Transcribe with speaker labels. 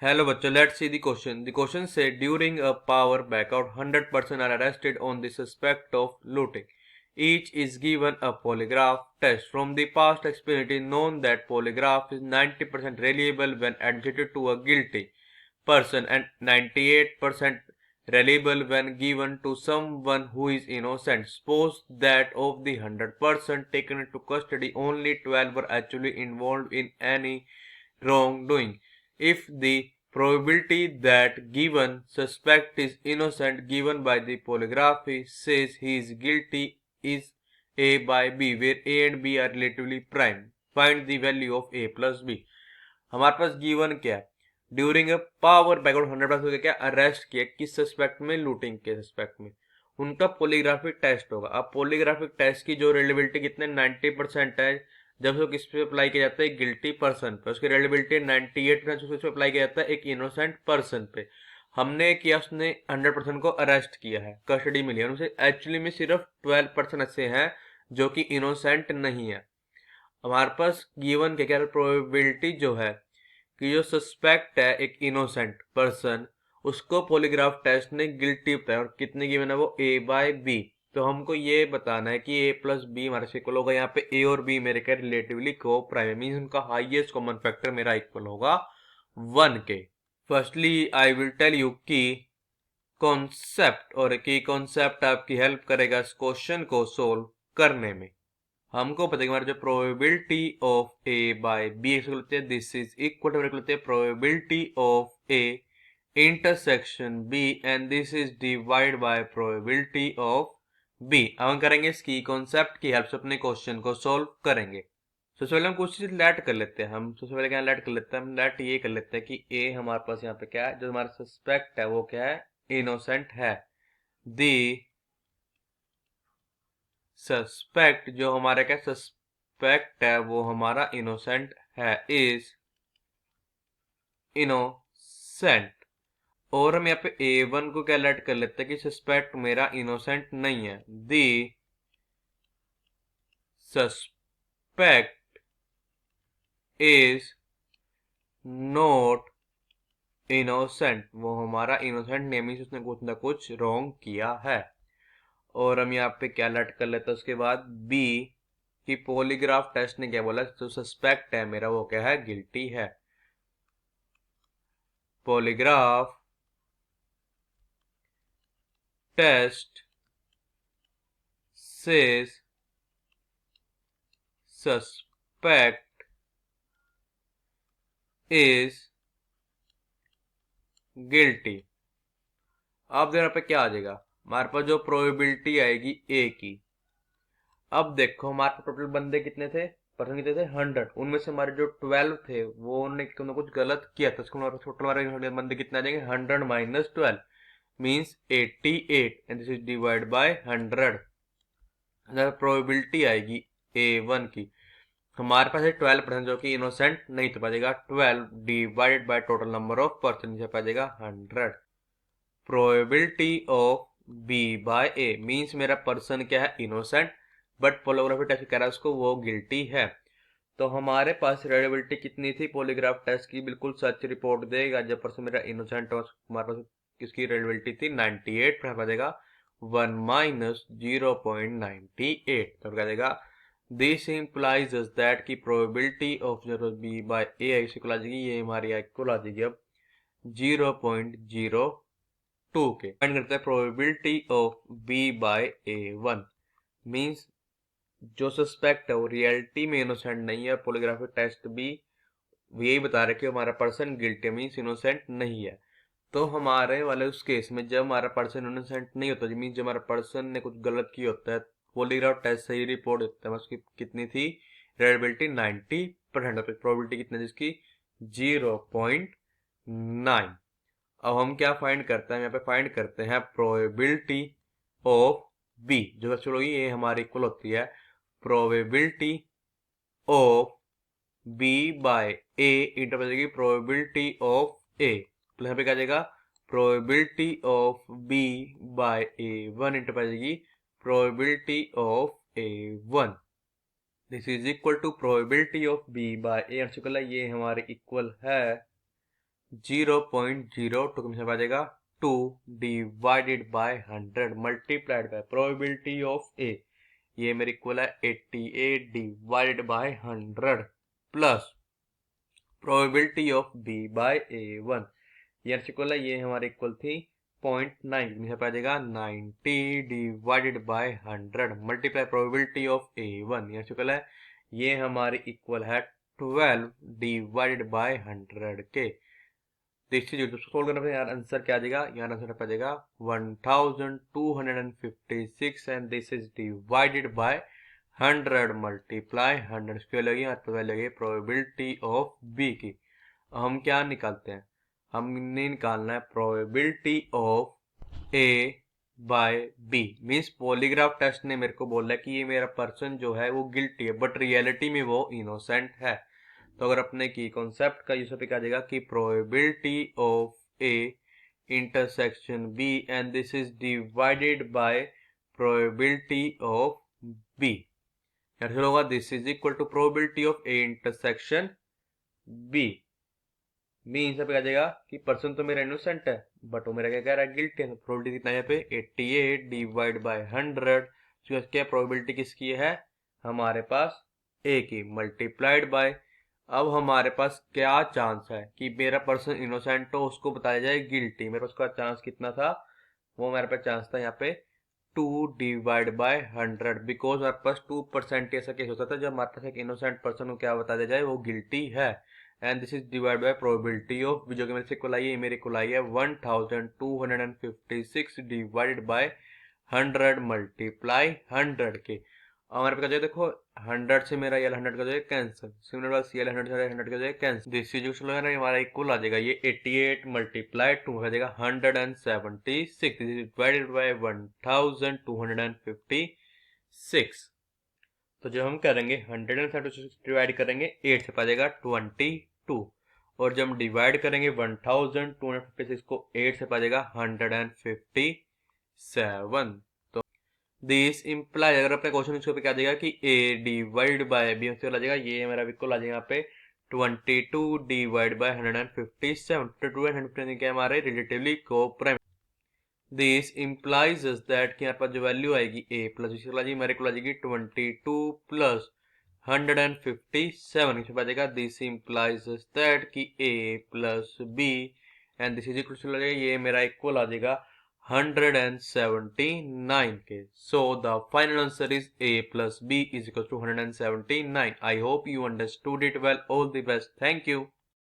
Speaker 1: Hello bachcho, let's see the question. The question said during a power blackout 100% are arrested on the suspect of looting. Each is given a polygraph test. From the past experience it is known that polygraph is 90% reliable when admitted to a guilty person and 98% reliable when given to someone who is innocent. Suppose that of the 100% taken into custody, only 12 were actually involved in any wrongdoing. If the probability that given suspect is innocent given by the polygraphy says he is guilty is A by B, where A and B are relatively prime. Find the value of A plus B. हमारे पास given क्या है? During a power background 100% क्या arrest किया किस suspect में? Looting के suspect में। उनका पोलीग्राफिक टेस्ट होगा। अब पोलीग्राफिक टेस्ट की जो रिलेबिलिटी कितने 90% है, जब उसको किस पे अप्लाई किया जाता है? गिल्टी पर्सन पे। उसकी रेलेबिलिटी 98% उसको अप्लाई किया जाता है एक इनोसेंट पर्सन पे। हमने किया, उसने 100% को अरेस्ट किया है, कस्टडी में लिया, उनसे एक्चुअली में सिर्फ 12% ऐसे हैं जो कि इनोसेंट नहीं है। हमारे पास गिवन के क्या प्रोबेबिलिटी जो है कि जो सस्पेक्ट है एक इनोसेंट पर्सन, उसको पॉलीग्राफ टेस्ट ने गिल्टी बताया और कितने गिवन है वो A बाय B। तो हमको ये बताना है कि A प्लस B हमारे से इक्वल होगा। यहाँ पे A और B मेरे क्या रिलेटिवली को प्राइम मीन्स उनका हाईएस्ट कॉमन फैक्टर मेरा इक्वल होगा 1 के। Firstly I will tell you की कॉन्सेप्ट, और की कॉन्सेप्ट आपकी हेल्प करेगा इस क्वेश्चन को सोल्व करने में। हमको पता है कि हमारी जो probability of A by B लेते हैं, दिस इज इक्वल टू लेते हैं probability of A intersection B and this is divide by probability of B। अब हम करेंगे इसकी कॉन्सेप्ट की हेल्प से अपने क्वेश्चन को सोल्व करेंगे। सबसे पहले हम कुछ चीज लेट कर लेते हैं। हम सबसे पहले क्या लेट कर लेते हैं? हम लेट ये कर लेते हैं कि A हमारे पास यहाँ पे क्या है, जो हमारा सस्पेक्ट है वो क्या है? इनोसेंट है। दी सस्पेक्ट जो हमारा क्या सस्पेक्ट है वो हमारा इनोसेंट है, इज इनोसेंट। और हम यहाँ पे A1 को क्या लेट कर लेते हैं कि सस्पेक्ट मेरा इनोसेंट नहीं है। दी सस्पेक्ट इज नॉट इनोसेंट, वो हमारा इनोसेंट नहीं, मीन्स उसने कुछ ना कुछ रॉन्ग किया है। और हम यहाँ पे क्या लेट कर लेते हैं उसके बाद B कि पॉलीग्राफ टेस्ट ने क्या बोला, जो सस्पेक्ट है मेरा वो क्या है? गिल्टी है। Polygraph test says suspect is guilty। अब यहाँ पे क्या आ जाएगा? हमारे पास जो प्रोबेबिलिटी आएगी A की। अब देखो हमारे पास टोटल बंदे कितने थे, पर्सन कितने थे? 100। उनमें से हमारे जो 12 थे वो उन्होंने कुछ गलत किया था, उसको हमारे टोटल हमारे बंदे कितने आ जाएंगे? 100 minus 12 means 88 and this is divide bye 100। Probability आएगी A1 की। हमारे पास है 12% जो कि इनोसेंट नहीं, तो पाएगा 12 divided by total number of person, से पाएगा 100। Probability of B by A means मेरा पर्सन क्या है? इनोसेंट, बट पॉलीग्राफ टेस्ट कह रहा है उसको वो गिल्टी है। तो हमारे पास रेडिबिलिटी कितनी थी पॉलीग्राफ टेस्ट की? बिल्कुल सच रिपोर्ट देगा जब पर्सन मेरा इनोसेंट और हमारे पास किसकी रेडिबिलिटी थी? 98 पर देगा 1 माइनस 0.98, तो क्या देगा? दिस इंप्लाइज दैट की probability of B by A equal आ जाएगी, ये हमारी इक्वल आ जाएगी अब 0.02 के। फाइंड करते हैं probability of B by A1 means जो सस्पेक्ट है वो रियलिटी में इनोसेंट नहीं है। पॉलीग्राफिक टेस्ट भी यही बता रहे कि हमारा पर्सन गिल्टी मींस इनोसेंट नहीं है। तो हमारे वाले उस केस में जब हमारा पर्सन इनोसेंट नहीं होता, मींस जब हमारा पर्सन ने कुछ गलत किया होता है, पॉलीग्राफ टेस्ट सही रिपोर्ट होता है, उसकी कितनी थी रेलेबिलिटी? 90%। प्रोबेबिलिटी कितनी थी इसकी? 0.9। अब हम क्या फाइंड करते हैं? यहाँ पे फाइंड करते हैं प्रोबेबिलिटी ऑफ B, जो एक्चुअल होगी ये हमारी इक्वल होती है probability of B by A इंटर बचेगी प्रोबेबिलिटी ऑफ A, प्लस यहाँ पे क्या जाएगा? Probability of B by A1 इंटर बचेगी probability of A1। This is equal to probability of B by A। ये हमारे इक्वल है 0.02 में आ जाएगा 2 divided by 100 multiplied by probability of A, ये मेरे इक्वल है 88 divided by 100 plus probability of B by A1, ये इक्वल है, ये हमारे इक्वल थी 0.9 में आ जाएगा 90 divided by 100 multiply probability of A1, ये इक्वल है, ये हमारी इक्वल है 12 डिवाइडेड बाय 100 के। तो इस चीज सोल्व करना पड़ेगा, यार आंसर क्या आ जाएगा, यार आंसर आ जाएगा 1256 and this is divided by 100 multiply 100 square लगी, यहाँ पर वैल्यू लगी प्रोबेबिलिटी ऑफ बी की। हम क्या निकालते हैं, हमने निकालना है probability of A by B. Means polygraph test ने मेरे को बोला है कि ये मेरा पर्सन जो है वो गिल्टी है, बट रियलिटी में वो इनोसेंट है। तो अगर अपने की कॉन्सेप्ट का यूज क्या देगा कि probability of A intersection B and this is divided by probability of B, होगा this is equal to probability of A intersection B. Means पे कह देगा कि पर्सन तो मेरा इनोसेंट है बट वो मेरा क्या कह रहा है, गिल्टी है। तो प्रोबेबिलिटी कितना है यहाँ पे 88 डिवाइड बाय 100, क्या प्रोबेबिलिटी किसकी है, हमारे पास ए की मल्टीप्लाइड बाय, अब हमारे पास क्या चांस है कि मेरा पर्सन इनोसेंट हो, उसको बताया जाए गिल्टी। मेरे पास का चांस कितना था, वो मेरे पास चांस था यहाँ पे 2 डिवाइड बाय 100, बिकॉज हमारे पास 2% ऐसा केस होता था जब हमारे पास एक इनोसेंट पर्सन को क्या बताया जाए वो गिल्टी है, and this is divide by probability of, जो कि मेरे से कुल आई है, मेरी कुल आई है 1256 डिवाइडेड बाय 100 मल्टीप्लाई 100 के। हमारे पास देखो 100 से मेरा ये 100 का जो है कैंसिल, सिमिलर सी 100 से 100 का जो है कैंसिल, दिस इज जो है हमारा इक्वल आ जाएगा, ये 88 मल्टीप्लाई 2 हो जाएगा 176, दिस इज डिवाइडेड बाय 1256। तो जो हम करेंगे 176 डिवाइड करेंगे 8 से पा जाएगा 22, और जब हम डिवाइड करेंगे 1256 को 8 से पा जाएगा 157। दिस इम्प्लाई, अगर अपने क्वेश्चन इसको पे क्या देगा कि ए डिवाइड बाय बी आ जाएगा, ये मेरा बिल्कुल आ जाएगा यहाँ पे 22 डिवाइड बाय 157, 22 एंड 157 क्या हमारे relatively coprime. This implies that कि यहाँ पर जो वैल्यू आएगी ए प्लस बी, मेरे को आ जाएगी 22 प्लस 157 आ जाएगा, दिस इम्प्लाइज दैट कि A plus B and this is equal to, ये मेरा इक्वल आ जाएगा 179 के। So the final answer is A plus B is equal to 179. I hope you understood it well. All the best. Thank you.